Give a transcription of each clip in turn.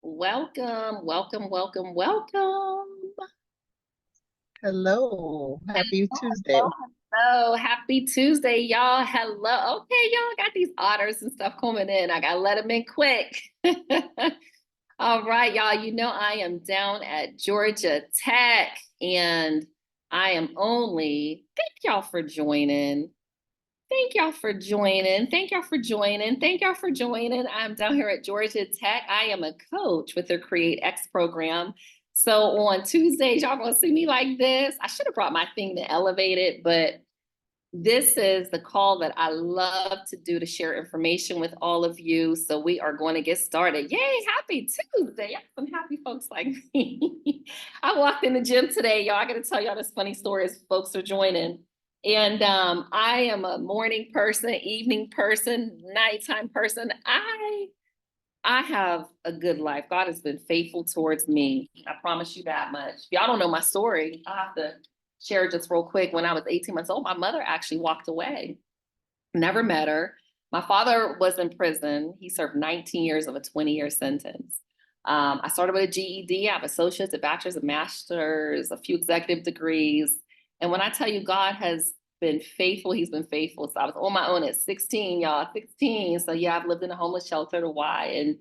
Welcome, welcome, welcome, welcome. Hello, happy Hello, Tuesday. hello. Happy Tuesday, y'all. Hello. Okay, y'all got these otters and stuff coming in. I gotta let them in quick. All right, y'all. You know I am down at Georgia Tech, and I am only. Thank y'all for joining. Thank y'all for joining. Thank y'all for joining. Thank y'all for joining. I'm down here at Georgia Tech. I am a coach with their Create X program. So on Tuesdays, y'all gonna see me like this. I should have brought my thing to elevate it, but this is the call that I love to do to share information with all of you. So we are going to get started. Yay, happy Tuesday. Y'all some happy folks like me. I walked in the gym today, y'all. I got to tell y'all this funny story as folks are joining. And I am a morning person, evening person, nighttime person. I have a good life. God has been faithful towards me. I promise you that much. If y'all don't know my story, I have to share just real quick. When I was 18 months old, my mother actually walked away. Never met her. My father was in prison. He served 19 years of a 20-year sentence. I started with a GED. I have associates, a bachelor's, a master's, a few executive degrees. And when I tell you God has been faithful, he's been faithful. So I was on my own at 16, y'all, 16. So yeah, I've lived in a homeless shelter to why. And,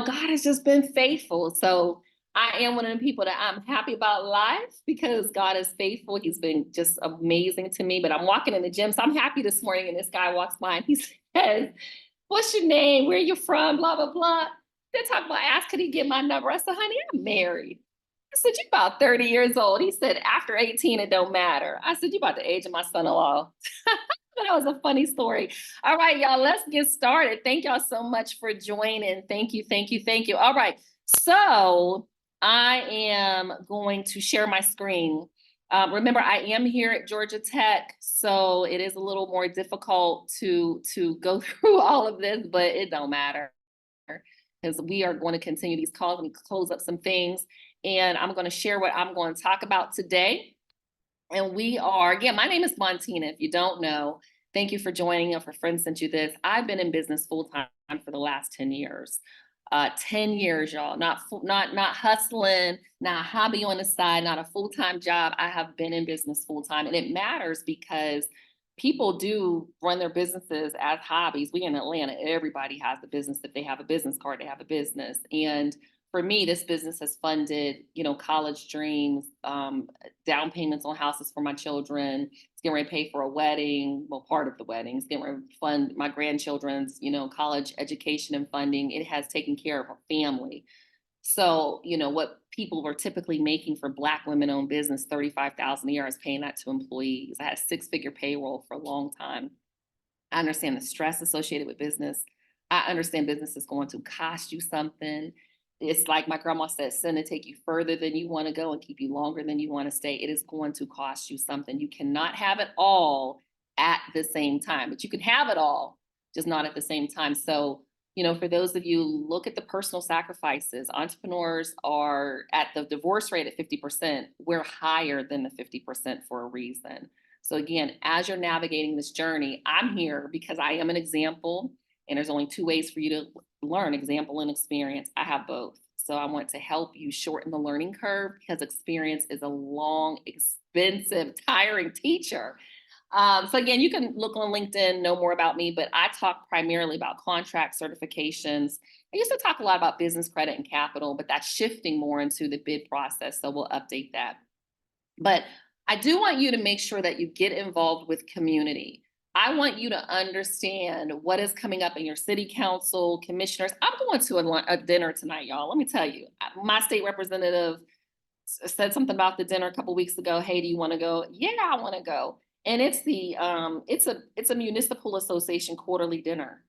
God has just been faithful. So I am one of the people that I'm happy about life because God is faithful. He's been just amazing to me. But I'm walking in the gym, so I'm happy this morning. And this guy walks by and he says, "What's your name? Where you from? Blah, blah, blah." They're talking about, ask, could he get my number? I said, "Honey, I'm married." I said, "You about 30 years old." He said, "After 18, it don't matter." I said, "You about the age of my son-in-law." That was a funny story. All right, y'all, let's get started. Thank y'all so much for joining. Thank you, thank you, thank you. All right, so I am going to share my screen. Remember, I am here at Georgia Tech, so it is a little more difficult to go through all of this, but it don't matter because we are going to continue these calls and close up some things. And I'm going to share what I'm going to talk about today. And we are, again, my name is Montina. If you don't know, thank you for joining. If a friend sent you this, I've been in business full time for the last 10 years. 10 years, y'all. Not hustling, not a hobby on the side, not a full-time job. I have been in business full time. And it matters because people do run their businesses as hobbies. We in Atlanta, everybody has a business. If they have a business card, they have a business. And for me, this business has funded, college dreams, down payments on houses for my children. It's getting ready to pay for a wedding, well, part of the wedding. It's getting ready to fund my grandchildren's, college education and funding. It has taken care of a family. So, what people were typically making for Black women-owned business, $35,000 a year, is paying that to employees. I had a six-figure payroll for a long time. I understand the stress associated with business. I understand business is going to cost you something. It's like my grandma said, sin to take you further than you want to go and keep you longer than you want to stay. It is going to cost you something. You cannot have it all at the same time, but you can have it all, just not at the same time. So, for those of you, look at the personal sacrifices. Entrepreneurs are at the divorce rate at 50%. We're higher than the 50% for a reason. So again, as you're navigating this journey, I'm here because I am an example, and there's only two ways for you to learn: example and experience. I have both. So I want to help you shorten the learning curve because experience is a long, expensive, tiring teacher. So again, you can look on LinkedIn, know more about me, but I talk primarily about contract certifications. I used to talk a lot about business credit and capital, but that's shifting more into the bid process. So we'll update that. But I do want you to make sure that you get involved with community. I want you to understand what is coming up in your city council, commissioners. I'm going to a dinner tonight, y'all. Let me tell you, my state representative said something about the dinner a couple weeks ago. Hey, do you want to go? Yeah, I want to go. And it's a municipal association quarterly dinner.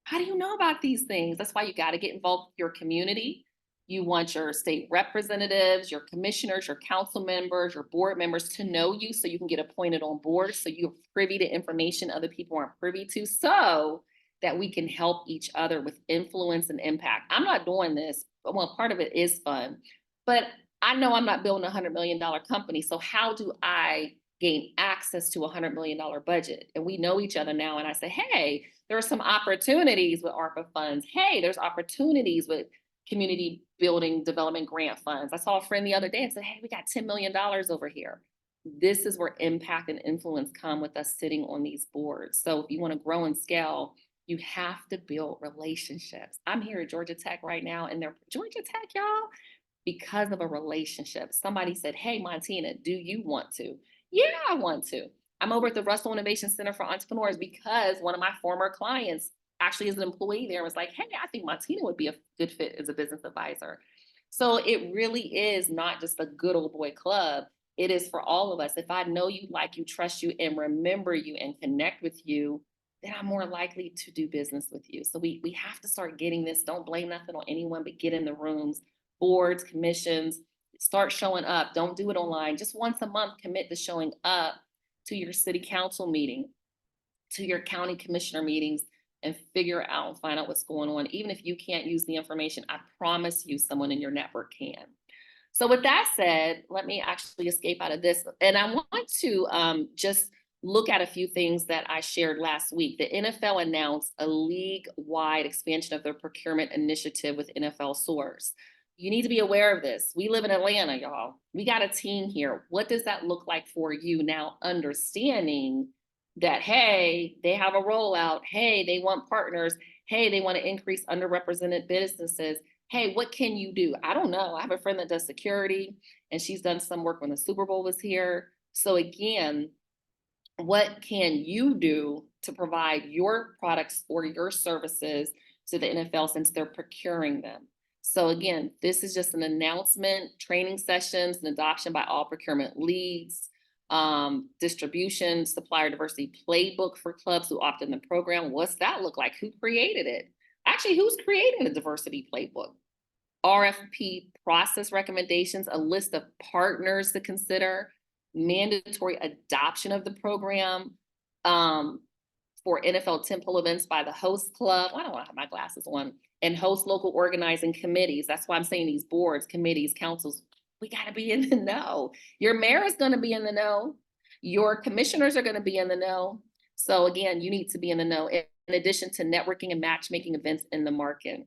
How do you know about these things? That's why you got to get involved with your community. You want your state representatives, your commissioners, your council members, your board members to know you so you can get appointed on board, so you're privy to information other people aren't privy to, so that we can help each other with influence and impact. I'm not doing this, but well, part of it is fun, but I know I'm not building a $100 million company. So how do I gain access to a $100 million budget? And we know each other now. And I say, hey, there are some opportunities with ARPA funds. Hey, there's opportunities with community building development grant funds. I saw a friend the other day and said, hey, we got $10 million over here. This is where impact and influence come with us sitting on these boards. So if you want to grow and scale, you have to build relationships. I'm here at Georgia Tech right now, and they're Georgia Tech, y'all, because of a relationship. Somebody said, hey, Montina, do you want to? Yeah, I want to. I'm over at the Russell Innovation Center for Entrepreneurs because one of my former clients actually is an employee there and was like, hey, I think Montina would be a good fit as a business advisor. So it really is not just a good old boy club. It is for all of us. If I know you, like you, trust you, and remember you and connect with you, then I'm more likely to do business with you. So we have to start getting this. Don't blame nothing on anyone, but get in the rooms, boards, commissions, start showing up. Don't do it online. Just once a month, commit to showing up to your city council meeting, to your county commissioner meetings, and figure out and find out what's going on. Even if you can't use the information, I promise you someone in your network can. So with that said, let me actually escape out of this. And I want to just look at a few things that I shared last week. The NFL announced a league-wide expansion of their procurement initiative with NFL Source. You need to be aware of this. We live in Atlanta, y'all. We got a team here. What does that look like for you now? Understanding that, hey, they have a rollout. Hey, they want partners. Hey, they want to increase underrepresented businesses. Hey, what can you do? I don't know. I have a friend that does security, and she's done some work when the Super Bowl was here. So again, what can you do to provide your products or your services to the NFL since they're procuring them? So again, this is just an announcement, training sessions, and adoption by all procurement leads, distribution, supplier diversity playbook for clubs who opt in the program. What's that look like? Who created it? Actually, who's creating the diversity playbook? RFP process recommendations, a list of partners to consider, mandatory adoption of the program for NFL tentpole events by the host club. I don't want to have my glasses on. And host local organizing committees. That's why I'm saying these boards, committees, councils, we got to be in the know. Your mayor is going to be in the know. Your commissioners are going to be in the know. So again, you need to be in the know in addition to networking and matchmaking events in the market.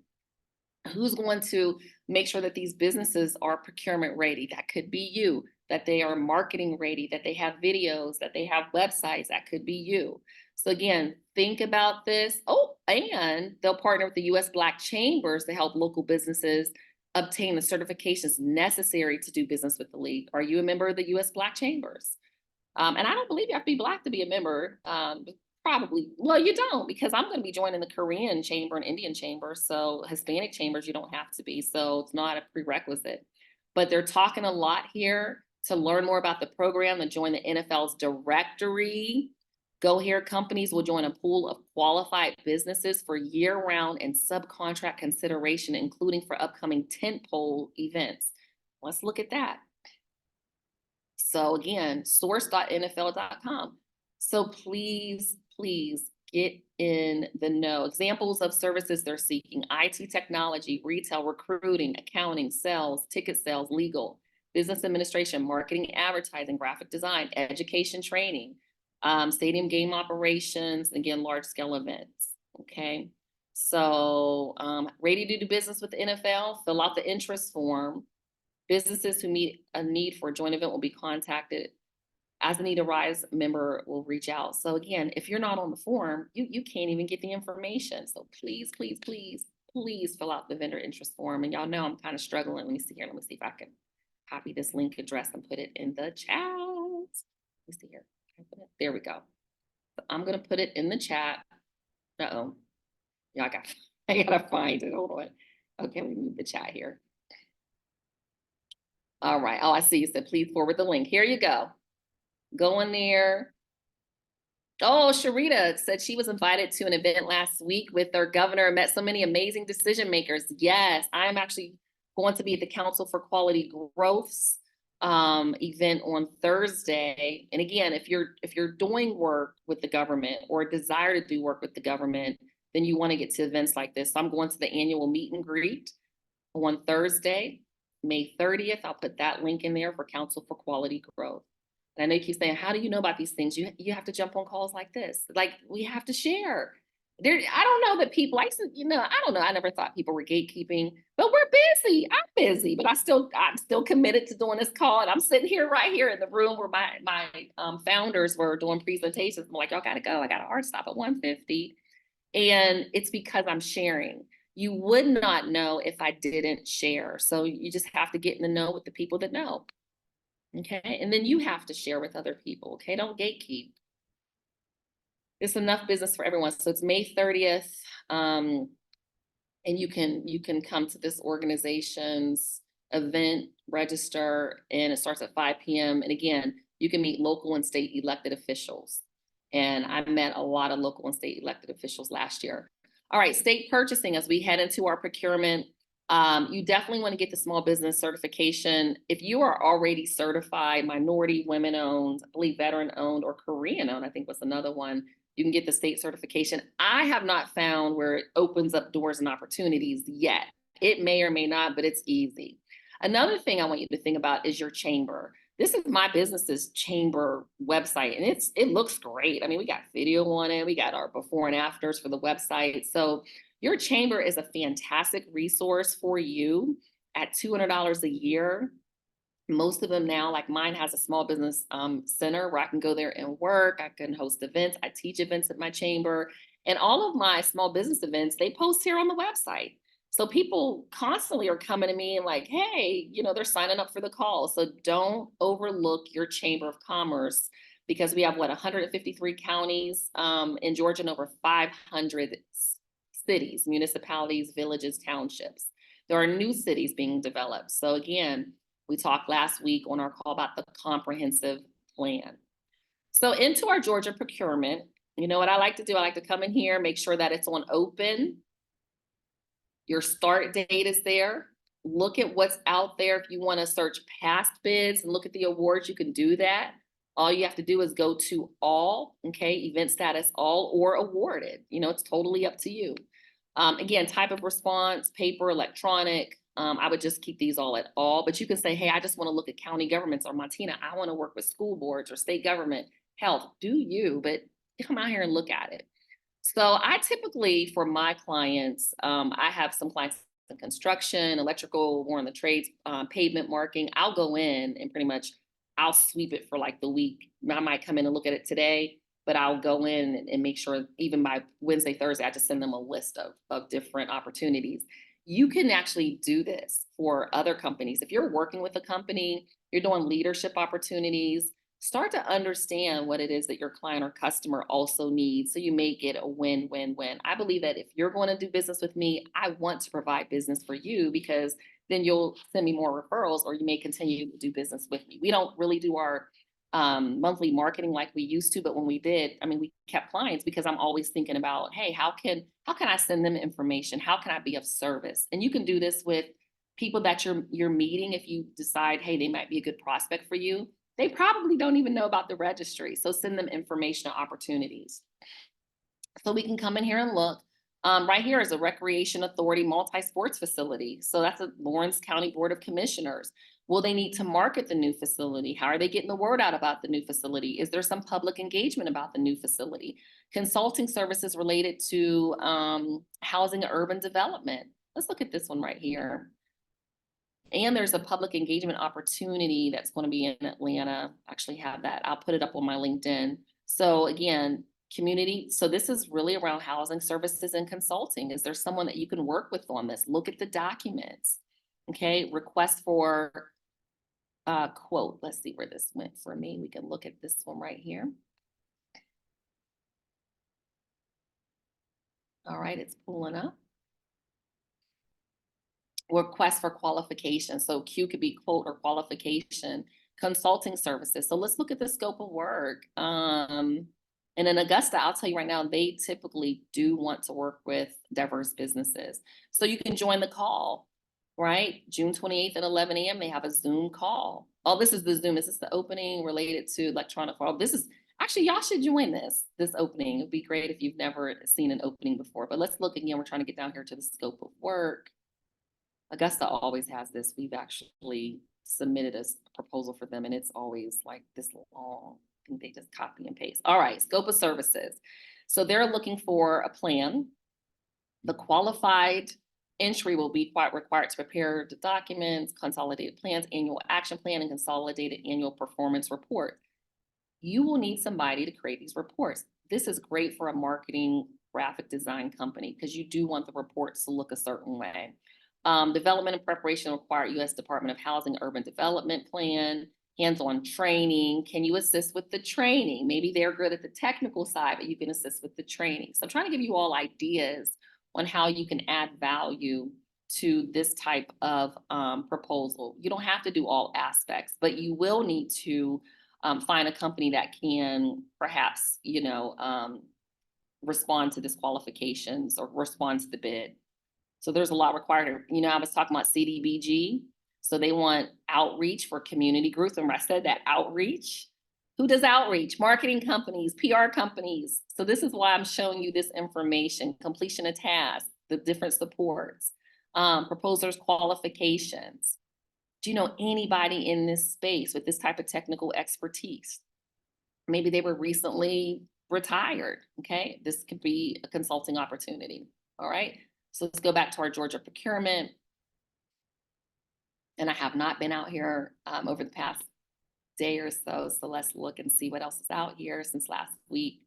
Who's going to make sure that these businesses are procurement ready? That could be you. That they are marketing ready, that they have videos, that they have websites. That could be you. So again, think about this. Oh, and they'll partner with the U.S. Black Chambers to help local businesses obtain the certifications necessary to do business with the league. Are you a member of the U.S. Black Chambers? And I don't believe you have to be Black to be a member. Probably, well, you don't, because I'm going to be joining the Korean chamber and Indian chamber. So Hispanic chambers, you don't have to be. So it's not a prerequisite. But they're talking a lot here to learn more about the program and join the NFL's directory. Go Here companies will join a pool of qualified businesses for year-round and subcontract consideration, including for upcoming tentpole events. Let's look at that. So again, source.nfl.com. So please, please get in the know. Examples of services they're seeking: IT technology, retail, recruiting, accounting, sales, ticket sales, legal, business administration, marketing, advertising, graphic design, education training, stadium game operations, again, large scale events. Okay. So ready to do business with the NFL, fill out the interest form. Businesses who meet a need for a joint event will be contacted. As a need arise, member will reach out. So again, if you're not on the form, you can't even get the information. So please, please, please, please fill out the vendor interest form. And y'all know I'm kind of struggling. Let me see here. Let me see if I can copy this link address and put it in the chat. Let me see here. There we go. So I'm going to put it in the chat. Uh-oh. Y'all I gotta find it. Hold on. Okay, let me move the chat here. All right. Oh, I see. You said, please forward the link. Here you go. Go in there. Oh, Sharita said she was invited to an event last week with their governor and met so many amazing decision makers. Yes, I'm actually going to be at the Council for Quality Growth's event on Thursday. And again, if you're doing work with the government or desire to do work with the government, then you want to get to events like this. So I'm going to the annual meet and greet on Thursday, May 30th. I'll put that link in there for Council for Quality Growth. And I know you keep saying, how do you know about these things? You have to jump on calls like this. Like, we have to share. I don't know that people, I used to, I don't know. I never thought people were gatekeeping, but we're busy. I'm busy, but I'm still committed to doing this call. And I'm sitting here right here in the room where my founders were doing presentations. I'm like, y'all gotta go. I got a hard stop at 1:50. And it's because I'm sharing. You would not know if I didn't share. So you just have to get in the know with the people that know. Okay. And then you have to share with other people. Okay. Don't gatekeep. It's enough business for everyone. So it's May 30th. And you can come to this organization's event, register, and it starts at 5 p.m. And again, you can meet local and state elected officials. And I met a lot of local and state elected officials last year. All right, state purchasing, as we head into our procurement, you definitely want to get the small business certification. If you are already certified, minority, women owned, I believe veteran owned, or Korean owned, I think was another one, you can get the state certification. I have not found where it opens up doors and opportunities yet. It may or may not, but it's easy. Another thing I want you to think about is your chamber. This is my business's chamber website, and it looks great. I mean, we got video on it. We got our before and afters for the website. So your chamber is a fantastic resource for you at $200 a year. Most of them now, like mine has a small business center where I can go there and work. I can host events. I teach events at my chamber. And all of my small business events, they post here on the website. So people constantly are coming to me and like, hey, they're signing up for the call. So don't overlook your chamber of commerce, because we have 153 counties in Georgia and over 500 cities, municipalities, villages, townships. There are new cities being developed. So again, we talked last week on our call about the comprehensive plan. So into our Georgia procurement, you know what I like to do? I like to come in here, make sure that it's on open. Your start date is there. Look at what's out there. If you want to search past bids and look at the awards, you can do that. All you have to do is go to all, okay, event status, all or awarded. It's totally up to you. Again, type of response, paper, electronic. I would just keep these all at all, but you can say, hey, I just want to look at county governments, or Montina, I want to work with school boards or state government, health, do you, but come out here and look at it. So I typically, for my clients, I have some clients in construction, electrical, more in the trades, pavement marking. I'll go in and pretty much, I'll sweep it for like the week. I might come in and look at it today, but I'll go in and make sure even by Wednesday, Thursday, I just send them a list of different opportunities. You can actually do this for other companies. If you're working with a company, you're doing leadership opportunities, start to understand what it is that your client or customer also needs, so you make it a win-win-win. I believe that if you're going to do business with me, I want to provide business for you, because then you'll send me more referrals, or you may continue to do business with me. We don't really do our monthly marketing like we used to, but when we did, I mean, we kept clients, because I'm always thinking about, hey, how can I send them information? How can I be of service? And you can do this with people that you're meeting. If you decide, hey, they might be a good prospect for you, they probably don't even know about the registry. So send them information and opportunities. So we can come in here and look. Right here is a Recreation Authority multi-sports facility. So that's a Lawrence County Board of Commissioners. Will they need to market the new facility? How are they getting the word out about the new facility? Is there some public engagement about the new facility? Consulting services related to housing and urban development. Let's look at this one right here. And there's a public engagement opportunity that's going to be in Atlanta. I actually have that. I'll put it up on my LinkedIn. So again, community. So this is really around housing services and consulting. Is there someone that you can work with on this? Look at the documents. Okay, request for quote. Let's see where this went for me. We can look at this one right here. All right, it's pulling up. Request for qualification. So Q could be quote or qualification. Consulting services. So let's look at the scope of work. And in Augusta, I'll tell you right now, they typically do want to work with diverse businesses. So you can join the call, right? June 28th at 11 a.m. They have a Zoom call. Oh, this is the Zoom. Is this the opening related to electronic? Oh, this is actually, y'all should join this opening. It'd be great if you've never seen an opening before. But let's look again. We're trying to get down here to the scope of work. Augusta always has this. We've actually submitted a proposal for them, and it's always like this long. I think they just copy and paste. All right, scope of services. So they're looking for a plan. The qualified entry will be required to prepare the documents, consolidated plans, annual action plan, and consolidated annual performance report. You will need somebody to create these reports. This is great for a marketing graphic design company because you do want the reports to look a certain way. Development and preparation require U.S. Department of Housing Urban Development Plan, hands-on training. Can you assist with the training? Maybe they're good at the technical side, but you can assist with the training. So I'm trying to give you all ideas on how you can add value to this type of proposal. You don't have to do all aspects, but you will need to find a company that can perhaps, respond to disqualifications or respond to the bid. So there's a lot required. I was talking about CDBG. So they want outreach for community groups. And I said that outreach, who does outreach? Marketing companies, PR companies. So this is why I'm showing you this information, completion of tasks, the different supports, proposers' qualifications. Do you know anybody in this space with this type of technical expertise? Maybe they were recently retired, okay? This could be a consulting opportunity, all right? So let's go back to our Georgia procurement. And I have not been out here over the past day or so, so let's look and see what else is out here since last week.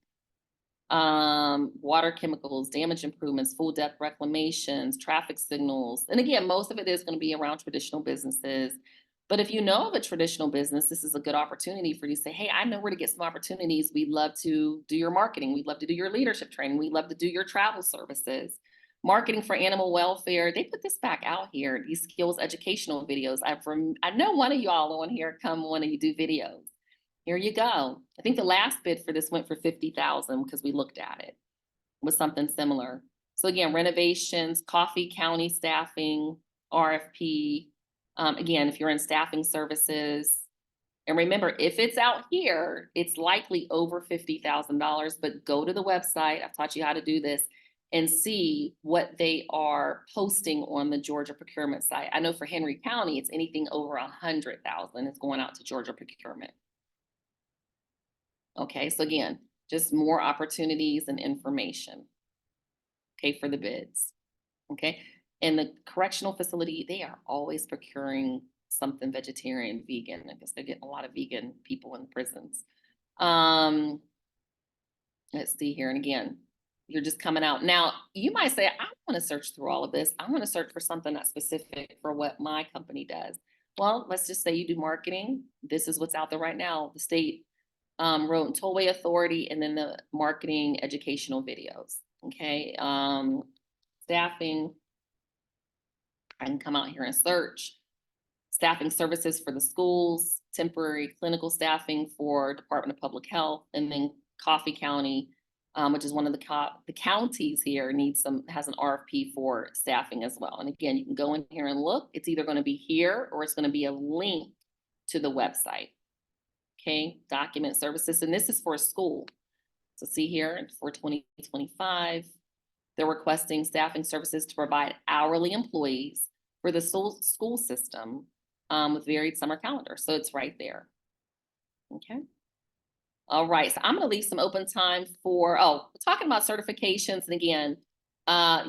Water chemicals, damage improvements, full depth reclamations, traffic signals. And again, most of it is going to be around traditional businesses. But if you know of a traditional business, this is a good opportunity for you to say, hey, I know where to get some opportunities. We'd love to do your marketing. We'd love to do your leadership training. We'd love to do your travel services. Marketing for animal welfare. They put this back out here, these skills educational videos. I know one of y'all on here come when you do videos. Here you go. I think the last bid for this went for $50,000 because we looked at it. It was something similar. So again, renovations, Coffee County staffing, RFP. Again, if you're in staffing services, and remember, if it's out here, it's likely over $50,000, but go to the website. I've taught you how to do this and see what they are posting on the Georgia procurement site. I know for Henry County, it's anything over 100,000 is going out to Georgia procurement. Okay, so again, just more opportunities and information, okay, for the bids, okay? And the correctional facility, they are always procuring something vegetarian, vegan, because they're getting a lot of vegan people in prisons. Let's see here, and again, you're just coming out. Now, you might say, I want to search through all of this. I want to search for something that's specific for what my company does. Well, let's just say you do marketing. This is what's out there right now. The state road and tollway authority, and then the marketing educational videos. Okay. Staffing. I can come out here and search staffing services for the schools, temporary clinical staffing for Department of Public Health, and then Coffee County, which is one of the counties here, has an RFP for staffing as well. And again, you can go in here and look. It's either going to be here or it's going to be a link to the website. Okay, document services, and this is for a school. So see here for 2025, they're requesting staffing services to provide hourly employees for the school system with varied summer calendar. So it's right there. Okay. All right, so I'm going to leave some open time for, talking about certifications. And again,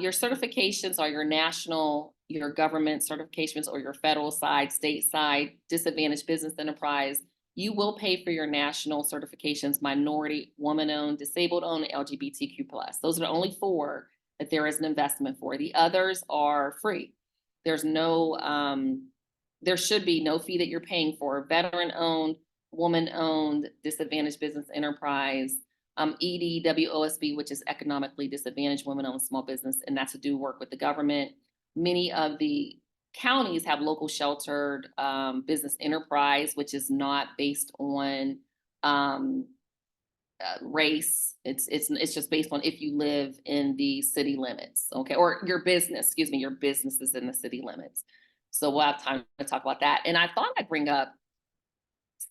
your certifications are your national, your government certifications, or your federal side, state side, disadvantaged business enterprise. You will pay for your national certifications, minority, woman-owned, disabled-owned, LGBTQ+. Those are the only 4 that there is an investment for. The others are free. There's no, there should be no fee that you're paying for. Veteran-owned, woman-owned, disadvantaged business enterprise, EDWOSB, which is economically disadvantaged women-owned small business, and that's to do work with the government. Many of the counties have local sheltered business enterprise, which is not based on race. It's just based on if you live in the city limits, okay, or your business is in the city limits. So we'll have time to talk about that. And I thought I'd bring up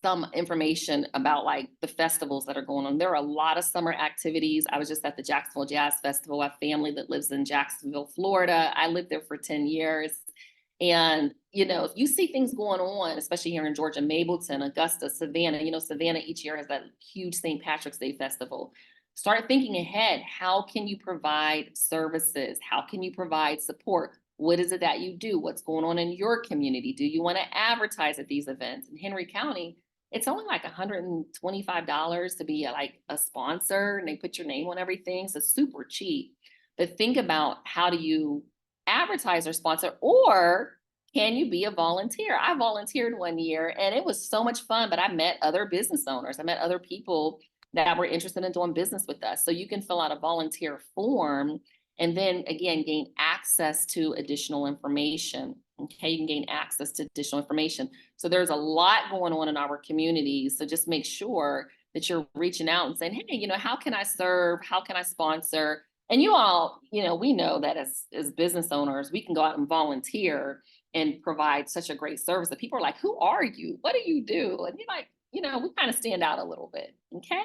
some information about like the festivals that are going on. There are a lot of summer activities. I was just at the Jacksonville Jazz Festival. I have family that lives in Jacksonville, Florida. I lived there for 10 years. And, if you see things going on, especially here in Georgia, Mableton, Augusta, Savannah, Savannah each year has that huge St. Patrick's Day festival. start thinking ahead. How can you provide services? How can you provide support? What is it that you do? What's going on in your community? Do you want to advertise at these events? In Henry County, it's only like $125 to be like a sponsor, and they put your name on everything. So super cheap. But think about, how do you advertise or sponsor, or can you be a volunteer? I volunteered one year and it was so much fun, but I met other business owners. I met other people that were interested in doing business with us. So you can fill out a volunteer form and then again, gain access to additional information. Okay, you can gain access to additional information. So there's a lot going on in our communities. So just make sure that you're reaching out and saying, hey, you know, how can I serve? How can I sponsor? And you all, you know, we know that as business owners, we can go out and volunteer and provide such a great service that people are like, who are you? What do you do? And you're like, you know, we kind of stand out a little bit. Okay.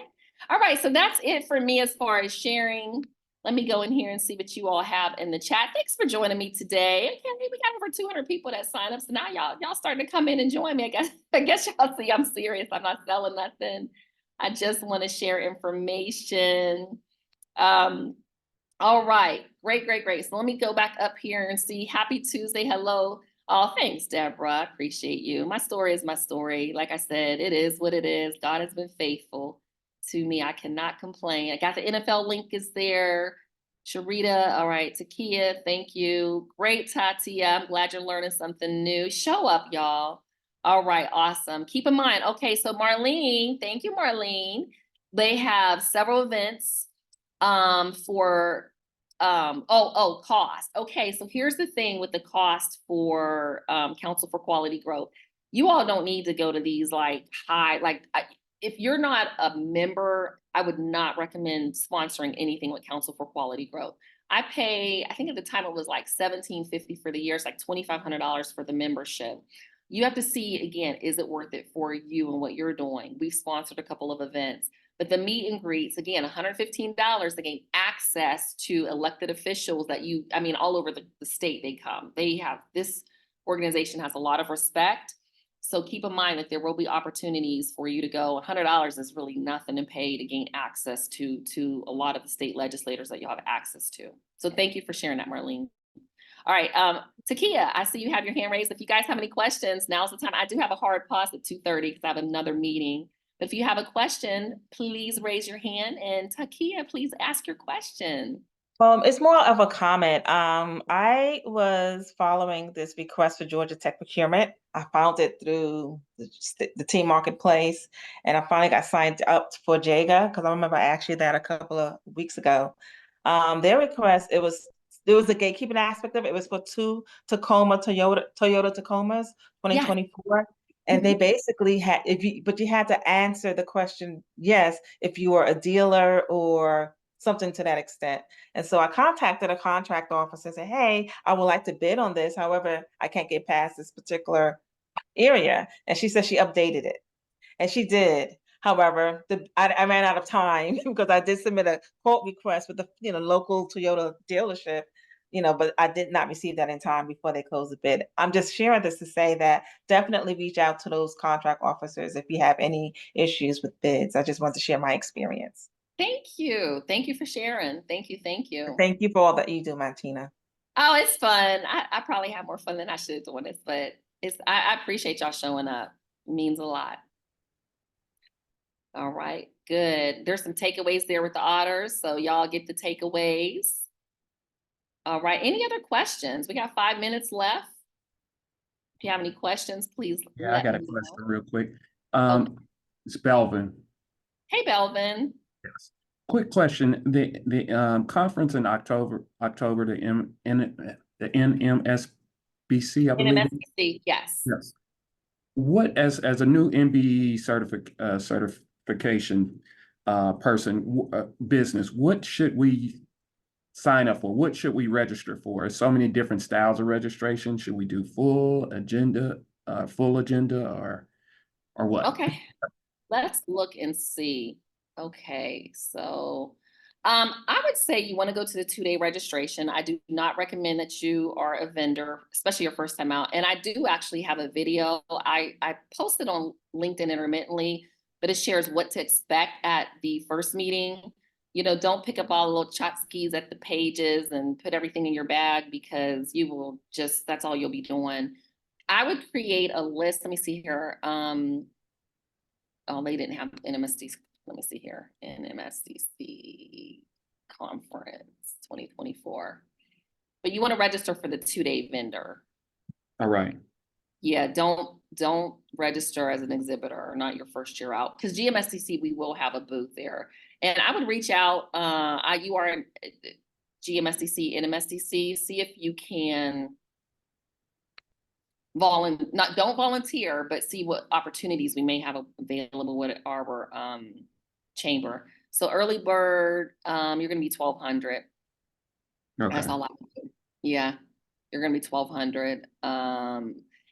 All right. So that's it for me as far as sharing. Let me go in here and see what you all have in the chat. Thanks for joining me today. Okay, we got over 200 people that signed up. So now y'all starting to come in and join me. I guess y'all see I'm serious. I'm not selling nothing. I just want to share information. All right, great. So let me go back up here and see. Happy Tuesday, hello. Oh, thanks, Deborah. I appreciate you. My story is my story. Like I said, it is what it is. God has been faithful to me. I cannot complain. I got the NFL link is there. Sharita, all right. Takia, thank you. Great, Tatia. I'm glad you're learning something new. Show up, y'all. All right, awesome. Keep in mind, okay, so Marlene, thank you, Marlene. They have several events for cost. Okay, so here's the thing with the cost for Council for Quality Growth. You all don't need to go to these like high, if you're not a member, I would not recommend sponsoring anything with Council for Quality Growth. I pay, I think at the time it was like $1,750 for the year. It's like $2,500 for the membership. You have to see, again, is it worth it for you and what you're doing? We've sponsored a couple of events. But the meet and greets, again, $115 to gain access to elected officials that all over the state they come. This organization has a lot of respect. So keep in mind that there will be opportunities for you to go. $100 is really nothing to pay to gain access to a lot of the state legislators that you'll have access to. So thank you for sharing that, Marlene. All right, Takia, I see you have your hand raised. If you guys have any questions, now's the time. I do have a hard pause at 2:30 because I have another meeting. But if you have a question, please raise your hand. And Takia, please ask your question. It's more of a comment. I was following this request for Georgia Tech procurement. I found it through the team marketplace, and I finally got signed up for JAGA because I remember I asked you that a couple of weeks ago. Their request, there was a gatekeeping aspect of it. It was for two Toyota Tacomas, 2024. Yeah. And they basically had, but you had to answer the question, yes, if you were a dealer or something to that extent. And so I contacted a contract officer and said, hey, I would like to bid on this. However, I can't get past this particular area. And she said she updated it. And she did. However, I ran out of time because I did submit a quote request with the local Toyota dealership, but I did not receive that in time before they closed the bid. I'm just sharing this to say that definitely reach out to those contract officers if you have any issues with bids. I just want to share my experience. Thank you. Thank you for sharing. Thank you. Thank you for all that you do, Montina. Oh, it's fun. I probably have more fun than I should doing this, but I appreciate y'all showing up. It means a lot. All right, good. There's some takeaways there with the otters, so y'all get the takeaways. All right, any other questions? We got 5 minutes left. If you have any questions, please. Yeah, I got a question real quick. It's Belvin. Hey, Belvin. Yes. Quick question. The conference in October, the NMSBC, I believe. NMSBC, yes. Yes. What as a new MBE certification business, what should we sign up for? What should we register for? So many different styles of registration. Should we do full agenda, or what? Okay, let's look and see. Okay, so I would say you want to go to the 2-day registration. I do not recommend that you are a vendor, especially your first time out. And I do actually have a video. I posted on LinkedIn intermittently, but it shares what to expect at the first meeting. You know, don't pick up all the little tchotchkes at the pages and put everything in your bag, because you will just, that's all you'll be doing. I would create a list. Let me see here. Oh, they didn't have NMSDC. Let me see here. NMSDC conference 2024. But you want to register for the 2-day vendor. All right. Yeah, don't register as an exhibitor, not your first year out, because GMSDC, we will have a booth there. And I would reach out, you are in GMSDC, NMSDC, see if you can don't volunteer, but see what opportunities we may have available with our chamber. So early bird, you're gonna be 1,200. Okay. That's all I can do. Yeah, you're gonna be 1,200.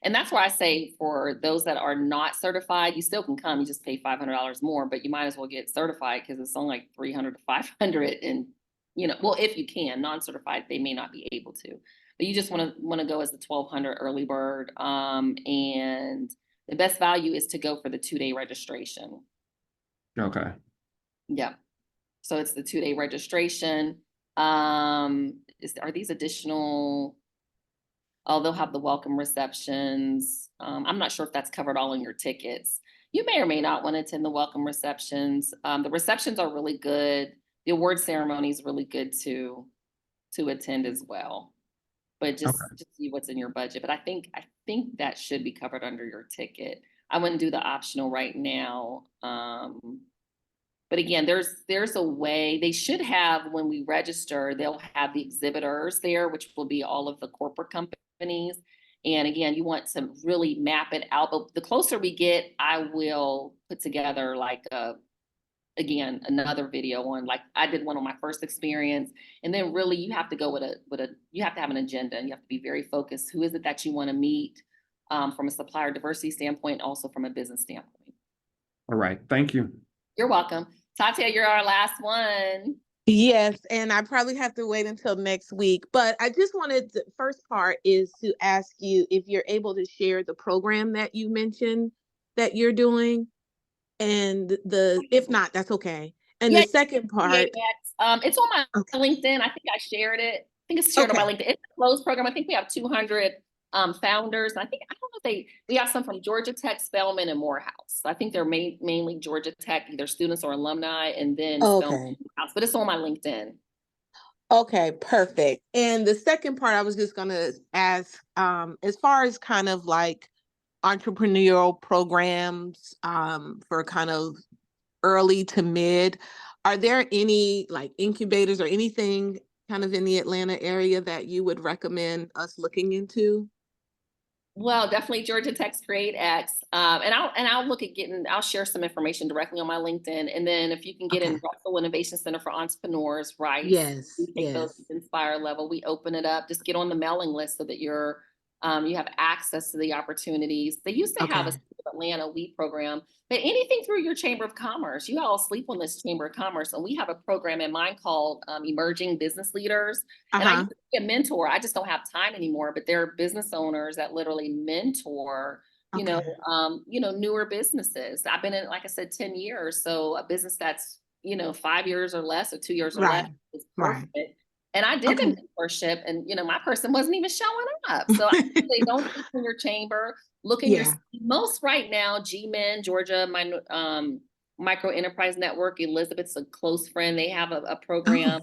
And that's why I say, for those that are not certified, you still can come. You just pay $500 more, but you might as well get certified, because it's only like 300 to 500. And you know, well, if you can, non-certified, they may not be able to. But you just want to go as the 1,200 early bird. And the best value is to go for the 2-day registration. Okay. Yeah. So it's the 2-day registration. Are these additional? Oh, they'll have the welcome receptions. I'm not sure if that's covered all in your tickets. You may or may not want to attend the welcome receptions. The receptions are really good. The award ceremony is really good to attend as well. But just see what's in your budget. But I think that should be covered under your ticket. I wouldn't do the optional right now. But again, there's a way. They should have, when we register, they'll have the exhibitors there, which will be all of the corporate companies. And again, you want to really map it out. But the closer we get, I will put together like again, another video on, like I did one on my first experience. And then really you have to go with you have to have an agenda, and you have to be very focused. Who is it that you want to meet from a supplier diversity standpoint, also from a business standpoint. All right. Thank you. You're welcome. Tatia, you're our last one. Yes, and I probably have to wait until next week, but I just wanted, the first part is to ask you if you're able to share the program that you mentioned that you're doing, and if not, that's okay. And Yeah, the second part, it's on my okay. LinkedIn. I think I shared it. I think it's shared on my LinkedIn. It's a closed program. I think we have 200 founders. And I don't know if we have some from Georgia Tech, Spelman, and Morehouse. I think they're mainly Georgia Tech, either students or alumni, and then Spelman, Morehouse. But it's on my LinkedIn. Okay, perfect. And the second part, I was just gonna ask, as far as kind of like entrepreneurial programs for kind of early to mid, are there any like incubators or anything kind of in the Atlanta area that you would recommend us looking into? Well, definitely Georgia Tech's Create X. And I'll look at I'll share some information directly on my LinkedIn. And then if you can get in Russell Innovation Center for Entrepreneurs, right? Yes. We take those to Inspire level. We open it up, just get on the mailing list so that you're you have access to the opportunities. They used to have a Atlanta WE program, but anything through your Chamber of Commerce. You all sleep on this Chamber of Commerce, and we have a program in mind called Emerging Business Leaders. And I used to be a mentor. I just don't have time anymore, but there are business owners that literally mentor, you know, newer businesses. I've been in, like I said, 10 years. So a business that's, 5 years or less, or 2 years or less is perfect. And I did a mentorship, and my person wasn't even showing up. So I say, don't look in your chamber, look in your most right now. GMIN, Georgia Micro Enterprise Network. Elizabeth's a close friend. They have a program.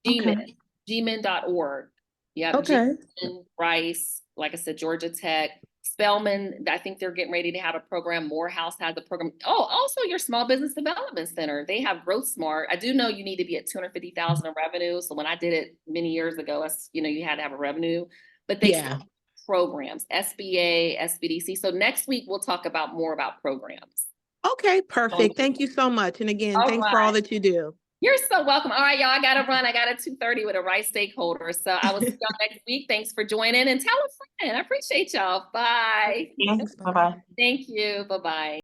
GMIN.org. Yeah. GMIN, Rice, like I said, Georgia Tech. Spelman, I think they're getting ready to have a program. Morehouse has a program. Oh, also your Small Business Development Center. They have Growth Smart. I do know you need to be at 250,000 in revenue. So when I did it many years ago, you had to have a revenue, but they have programs, SBA, SBDC. So next week we'll talk more about programs. Okay, perfect. Thank you so much. And again, thanks for all that you do. You're so welcome. All right, y'all, I got to run. I got a 2:30 with a Rice stakeholder. So I will see y'all next week. Thanks for joining, and tell a friend. I appreciate y'all. Bye. Thanks. Bye-bye. Thank you. Bye-bye.